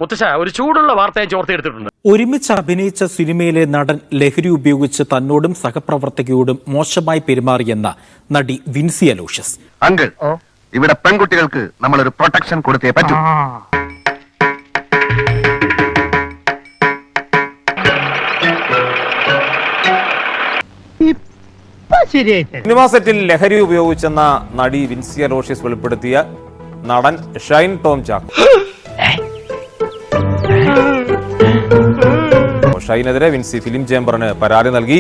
മുത്തശ്ശ ഒരു ചൂടുള്ള വാർത്തയെ ചോർത്തിയെടുത്തിട്ടുണ്ട്. ഒരുമിച്ച് അഭിനയിച്ച സിനിമയിലെ നടൻ ലഹരി ഉപയോഗിച്ച് തന്നോടും സഹപ്രവർത്തകയോടും മോശമായി പെരുമാറിയെന്ന നടി വിൻസി അലോഷ്യസ്. അങ്കിൾ, ഇവിടെ പെൺകുട്ടികൾക്ക് നമ്മളൊരു പ്രൊട്ടക്ഷൻ കൊടുത്തേ പറ്റൂ. സിനിമാ സെറ്റിൽ ലഹരി ഉപയോഗിച്ചെന്ന നടി വിൻസി അലോഷ്യസ് വെളിപ്പെടുത്തിയ നടൻ ഷൈൻ ടോം ചാക്കോ. ഷൈനെതിരെ വിൻസി ഫിലിം ചേംബറിന് പരാതി നൽകി.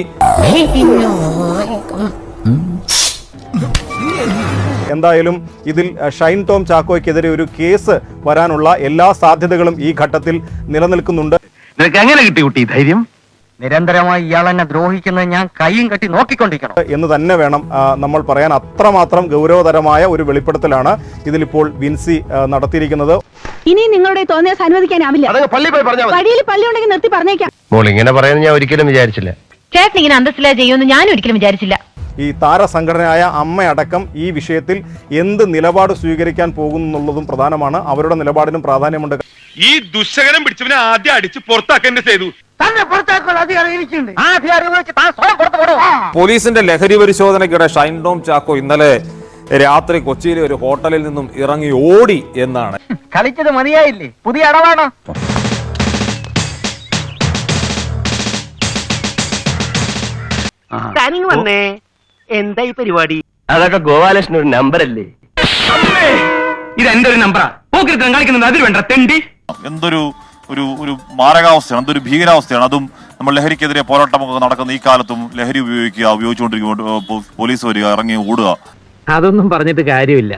എന്തായാലും ഇതിൽ ഷൈൻ ടോം ചാക്കോയ്ക്കെതിരെ ഒരു കേസ് വരാനുള്ള എല്ലാ സാധ്യതകളും ഈ ഘട്ടത്തിൽ നിലനിൽക്കുന്നുണ്ട്. നിനക്ക് എങ്ങനെ കിട്ടി കുട്ടി ധൈര്യം? നിരന്തരമായി ഇയാൾ എന്നെ ദ്രോഹിക്കുന്നത് ഞാൻ കൈയും കെട്ടി നോക്കിക്കൊണ്ടിരിക്കണം എന്ന് തന്നെ വേണം നമ്മൾ പറയാൻ. അത്രമാത്രം ഗൗരവതരമായ ഒരു വെളിപ്പെടുത്തലാണ് ഇതിലിപ്പോൾ വിൻസി നടത്തിയിരിക്കുന്നത്. ഇനി നിങ്ങളുടെ തോന്നിയാൽ അനുവദിക്കാനാവില്ല. വഴിയിൽ പള്ളി ഉണ്ടെങ്കിൽ നിർത്തി പറഞ്ഞേക്കാം. ഇങ്ങനെ പറയുന്നത് ഞാൻ ഒരിക്കലും വിചാരിച്ചില്ല. ചേട്ടൻ ഇങ്ങനെ അന്തസ്സിലാ ചെയ്യുമെന്ന് ഞാൻ ഒരിക്കലും വിചാരിച്ചില്ല. ഈ താരസംഘടനയായ അമ്മയടക്കം ഈ വിഷയത്തിൽ എന്ത് നിലപാട് സ്വീകരിക്കാൻ പോകുന്നു എന്നുള്ളതും പ്രധാനമാണ്. അവരുടെ നിലപാടിനും പ്രാധാന്യമുണ്ട്. ഈ ദുശകരം പിടിച്ചവനെ ആദ്യം അടിച്ച് പുറത്താക്കേണ്ട ചെയ്തു. പോലീസിന്റെ ലഹരി പരിശോധനയ്ക്കിടെ ഷൈൻ ടോം ചാക്കോ ഇന്നലെ രാത്രി കൊച്ചിയിലെ ഒരു ഹോട്ടലിൽ നിന്നും ഇറങ്ങി ഓടി എന്നാണ്. കളിച്ചത് മതിയായില്ലേ? പുതിയ അടവാണോ? വന്നേ എന്താ ഈ പരിപാടി? അതൊക്കെ ഗോപാലകൃഷ്ണൻ ഒരു നമ്പറല്ലേ? ഇത് എന്റെ ഒരു നമ്പറാ. പോക്കിരുത്തം കളിക്കുന്നത് അതിൽ വേണ്ട തെണ്ടി. എന്തൊരു ഒരു ഒരു മാരകാവസ്ഥയാണ്, എന്തൊരു ഭീകരാവസ്ഥയാണ്. അതും നമ്മൾ ലഹരിക്കെതിരെ പോരാട്ടമൊക്കെ നടക്കുന്ന ഈ കാലത്തും ലഹരി ഉപയോഗിച്ചുകൊണ്ടിരിക്കുമ്പോൾ പോലീസ് വരിക, ഇറങ്ങി ഓടുക. അതൊന്നും പറഞ്ഞിട്ട് കാര്യമില്ല.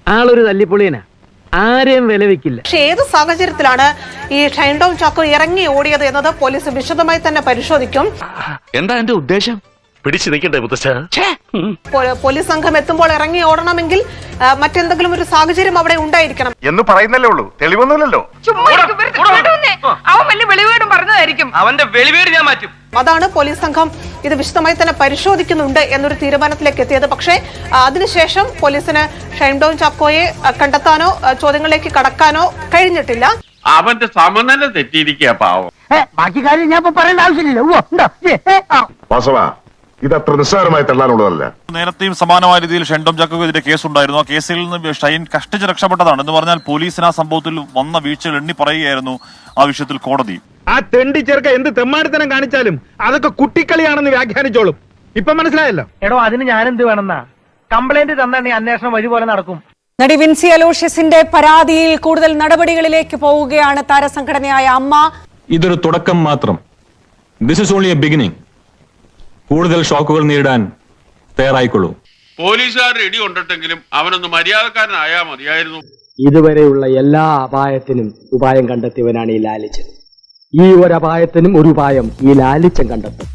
ആളൊരു തല്ലിപ്പൊളിയനാ, ആരെയും വില വെക്കില്ല. പക്ഷേ ഏത് സാഹചര്യത്തിലാണ് ഈ ഷൈൻ ടോം ചാക്കോ ഇറങ്ങി ഓടിയത് എന്നത് പോലീസ് വിശദമായി തന്നെ പരിശോധിക്കും. എന്താ എന്റെ ഉദ്ദേശം? പിടിച്ചു നിൽക്കണ്ടേ മുത്തശ്ശ? പോലീസ് സംഘം എത്തുമ്പോൾ ഇറങ്ങി ഓടണമെങ്കിൽ മറ്റെന്തെങ്കിലും ഒരു സാഹചര്യം അവിടെ ഉണ്ടായിരിക്കണം എന്ന് പറയുന്നല്ലേ ഉള്ളൂ, തെളിവൊന്നുമില്ലല്ലോ. അവന്റെ വെളിവേട് ഞാൻ മാറ്റും. അതാണ് പോലീസ് സംഘം ഇത് വിശദമായി തന്നെ പരിശോധിക്കുന്നുണ്ട് എന്നൊരു തീരുമാനത്തിലേക്ക് എത്തിയത്. പക്ഷേ അതിനുശേഷം പോലീസിന് ഷൈൻ ടോം ചാക്കോയെ കണ്ടെത്താനോ ചോദ്യങ്ങളിലേക്ക് കടക്കാനോ കഴിഞ്ഞിട്ടില്ല. അവന്റെ സമനില തെറ്റിയിരിക്കുക പാവം. ബാക്കി കാര്യം ഞാൻ പറയേണ്ട ആവശ്യമില്ലല്ലോ. ഇതത്ര നിസ്സാരമായി തള്ളാനുള്ളതല്ല. നേരത്തെയും സമാനമായ രീതിയിൽ ഷൈൻ ടോം ചാക്കോക്കെതിരെ കേസുണ്ടായിരുന്നു. ആ കേസിൽ നിന്ന് ഷൈൻ കഷ്ടിച്ച് രക്ഷപ്പെട്ടതാണ്. എന്ന് പറഞ്ഞാൽ പോലീസിന് ആ സംഭവത്തിൽ വന്ന വീഴ്ചകൾ എണ്ണി പറയുകയായിരുന്നു ആ വിഷയത്തിൽ കോടതി. ആ തെണ്ടി ചെറുക്ക എന്ത് തെമ്മാടിത്തനം കാണിച്ചാലും അതൊക്കെ കുട്ടിക്കളിയാണെന്ന് വ്യാഖ്യാനിച്ചോളും. ഇപ്പൊ മനസ്സിലായല്ലോ. എടോ, അതിന് ഞാനെന്ത് വേണമെന്നാ? കംപ്ലൈന്റ് തന്നെ അന്വേഷണം വഴി പോലെ നടക്കും. നടി വിൻസി അലോഷ്യസിന്റെ പരാതിയിൽ കൂടുതൽ നടപടികളിലേക്ക് പോവുകയാണ് താരസംഘടനയായ അമ്മ. ഇതൊരു തുടക്കം മാത്രം. This is only A beginning. കൂടുതൽ ഷോക്കുകൾ നേരിടാൻ തയ്യാറായിക്കൊള്ളൂ. പോലീസുകാർ ഇടി കൊണ്ടിട്ടെങ്കിലും അവനൊന്ന് മര്യാദക്കാരനായാ മതിയായിരുന്നു. ഇതുവരെയുള്ള എല്ലാ അപായത്തിനും ഉപായം കണ്ടെത്തിയവനാണ് ഈ ലാലിച്ചൻ. ഈ ഒരു അപായത്തിനും ഒരു ഉപായം ഈ ലാലിച്ചൻ കണ്ടെത്തും.